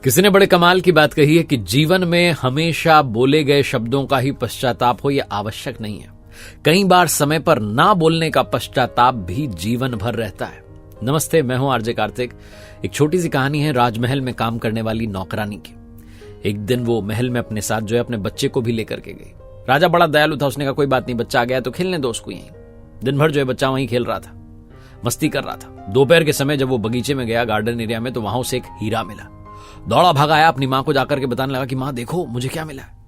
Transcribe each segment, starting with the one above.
किसी ने बड़े कमाल की बात कही है कि जीवन में हमेशा बोले गए शब्दों का ही पश्चाताप हो यह आवश्यक नहीं है। कई बार समय पर ना बोलने का पश्चाताप भी जीवन भर रहता है। नमस्ते, मैं हूं आरजे कार्तिक। एक छोटी सी कहानी है राजमहल में काम करने वाली नौकरानी की। एक दिन वो महल में अपने साथ जो है अपने बच्चे को भी लेकर के गई। राजा बड़ा दयालु था, उसने कहा कोई बात नहीं, बच्चा आ गया तो खेलने दो उसको यहीं। दिन भर जो है बच्चा वहीं खेल रहा था, मस्ती कर रहा था। दोपहर के समय जब वो बगीचे में गया गार्डन एरिया में, तो वहां उसे एक हीरा मिला। दौड़ा भागा आया, अपनी मां को जाकर के बताने लगा कि मां देखो मुझे क्या मिला है।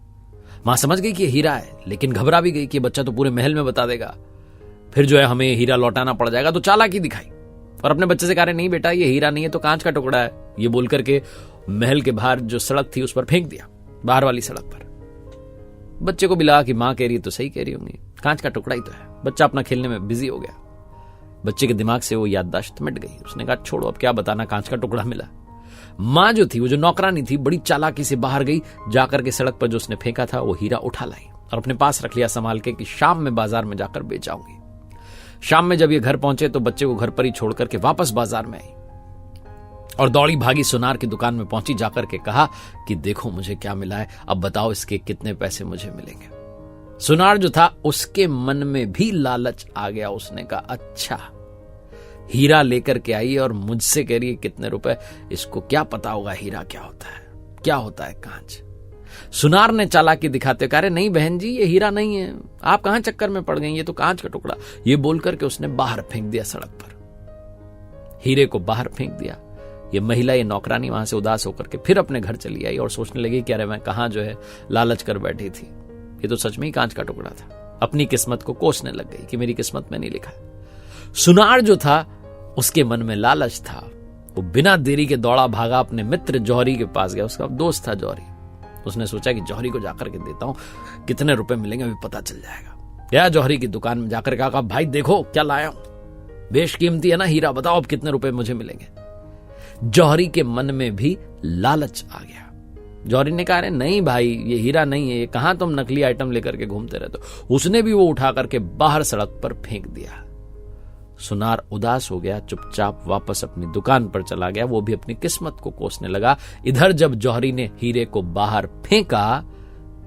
मां समझ गई कि ये हीरा है, लेकिन घबरा भी गई कि बच्चा तो पूरे महल में बता देगा, फिर जो है हमें हीरा लौटाना पड़ जाएगा। तो चालाकी दिखाई और अपने बच्चे से कह रहे नहीं बेटा ये हीरा नहीं है, तो कांच का टुकड़ा है। ये बोल करके महल के बाहर जो सड़क थी उस पर फेंक दिया, बाहर वाली सड़क पर। बच्चे को भी लगा कि मां कह रही है तो सही कह रही होंगी, कांच का टुकड़ा ही तो है। बच्चा अपना खेलने में बिजी हो गया। बच्चे के दिमाग से वो याददाश्त मिट गई। उसने कहा छोड़ो, अब क्या बताना, कांच का टुकड़ा मिला। मां जो थी, वो जो नौकरानी थी, बड़ी चालाकी से बाहर गई, जाकर के सड़क पर जो उसने फेंका था वो हीरा उठा लाई और अपने पास रख लिया संभाल के कि शाम में बाजार में जाकर बेच आऊंगी। शाम में जब ये घर पहुंचे तो बच्चे को घर पर ही छोड़ करके वापस बाजार में आई और दौड़ी भागी सुनार की दुकान में पहुंची। जाकर के कहा कि देखो मुझे क्या मिला है, अब बताओ इसके कितने पैसे मुझे मिलेंगे। सुनार जो था उसके मन में भी लालच आ गया। उसने कहा अच्छा, हीरा लेकर के आई और मुझसे कह रही है कितने रुपए, इसको क्या पता होगा हीरा क्या होता है, क्या होता है कांच। सुनार ने चालाकी दिखाते कहा नहीं बहन जी ये हीरा नहीं है, आप कहां चक्कर में पड़ गई, ये तो कांच का टुकड़ा। ये बोलकर के उसने बाहर फेंक दिया सड़क पर, हीरे को बाहर फेंक दिया। ये महिला, ये नौकरानी वहां से उदास होकर के फिर अपने घर चली आई और सोचने लगी कि अरे मैं कहां जो है लालच कर बैठी थी, ये तो सच में ही कांच का टुकड़ा था। अपनी किस्मत को कोसने लग गई कि मेरी किस्मत में नहीं लिखा। सुनार जो था उसके मन में लालच था। वो बिना देरी के दौड़ा भागा अपने मित्र जौहरी के पास गया। उसका दोस्त था जौहरी। उसने सोचा कि जौहरी को जाकर के देता हूं, कितने रुपए मिलेंगे अभी पता चल जाएगा। गया जौहरी की दुकान में, जाकर कहा भाई देखो क्या लाया हूं, बेशकीमती है ना हीरा, बताओ अब कितने रुपए मुझे मिलेंगे। जौहरी के मन में भी लालच आ गया। जौहरी ने कहा नहीं भाई ये हीरा नहीं है, ये कहां तुम नकली आइटम लेकर के घूमते रहते हो। उसने भी वो उठा करके बाहर सड़क पर फेंक दिया। सुनार उदास हो गया, चुपचाप वापस अपनी दुकान पर चला गया। वो भी अपनी किस्मत को कोसने लगा। इधर जब जौहरी ने हीरे को बाहर फेंका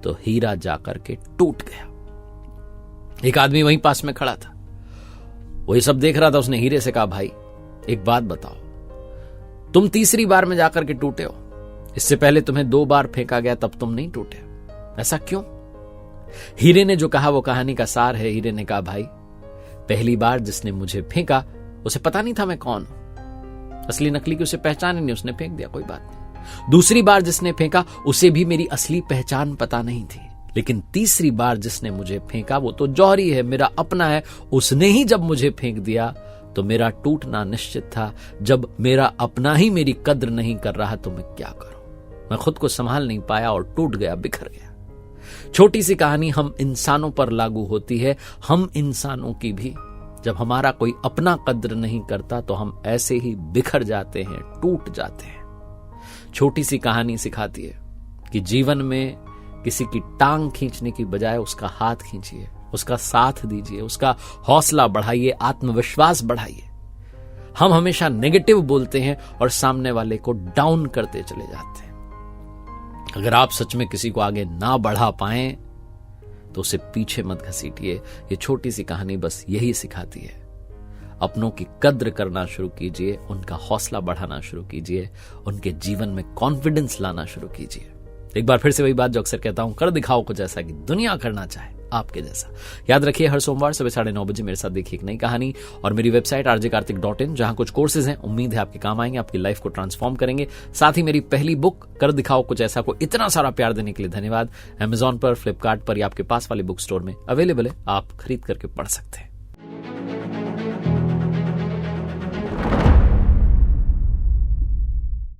तो हीरा जाकर के टूट गया। एक आदमी वहीं पास में खड़ा था, वो ये सब देख रहा था। उसने हीरे से कहा भाई एक बात बताओ, तुम तीसरी बार में जाकर के टूटे हो, इससे पहले तुम्हें 2 बार फेंका गया तब तुम नहीं टूटे, ऐसा क्यों? हीरे ने जो कहा वो कहानी का सार है। हीरे ने कहा भाई पहली बार जिसने मुझे फेंका उसे पता नहीं था मैं कौन हूं, असली नकली की उसे पहचान ही नहीं, उसने फेंक दिया, कोई बात नहीं। दूसरी बार जिसने फेंका उसे भी मेरी असली पहचान पता नहीं थी, लेकिन तीसरी बार जिसने मुझे फेंका वो तो जौहरी है, मेरा अपना है। उसने ही जब मुझे फेंक दिया तो मेरा टूटना निश्चित था। जब मेरा अपना ही मेरी कद्र नहीं कर रहा तो मैं क्या करूं? मैं खुद को संभाल नहीं पाया और टूट गया, बिखर गया। छोटी सी कहानी हम इंसानों पर लागू होती है। हम इंसानों की भी जब हमारा कोई अपना कद्र नहीं करता तो हम ऐसे ही बिखर जाते हैं, टूट जाते हैं। छोटी सी कहानी सिखाती है कि जीवन में किसी की टांग खींचने की बजाय उसका हाथ खींचिए, उसका साथ दीजिए, उसका हौसला बढ़ाइए, आत्मविश्वास बढ़ाइए। हम हमेशा नेगेटिव बोलते हैं और सामने वाले को डाउन करते चले जाते हैं। अगर आप सच में किसी को आगे ना बढ़ा पाए तो उसे पीछे मत घसीटिए। ये छोटी सी कहानी बस यही सिखाती है। अपनों की कद्र करना शुरू कीजिए, उनका हौसला बढ़ाना शुरू कीजिए, उनके जीवन में कॉन्फिडेंस लाना शुरू कीजिए। एक बार फिर से वही बात जो अक्सर कहता हूं, कर दिखाओ कुछ ऐसा कि दुनिया करना चाहे आपके जैसा। याद रखिए हर सोमवार सुबह 9:30 बजे मेरे साथ देखिए एक नई कहानी और मेरी वेबसाइट rjkartik.in, जहां कुछ कोर्सेज हैं, उम्मीद है आपके काम आएंगे, आपकी लाइफ को ट्रांसफॉर्म करेंगे। साथ ही मेरी पहली बुक कर दिखाओ कुछ ऐसा को इतना सारा प्यार देने के लिए धन्यवाद। Amazon पर, फ्लिपकार्ट पर या आपके पास वाले बुक स्टोर में अवेलेबल है, आप खरीद करके पढ़ सकते हैं।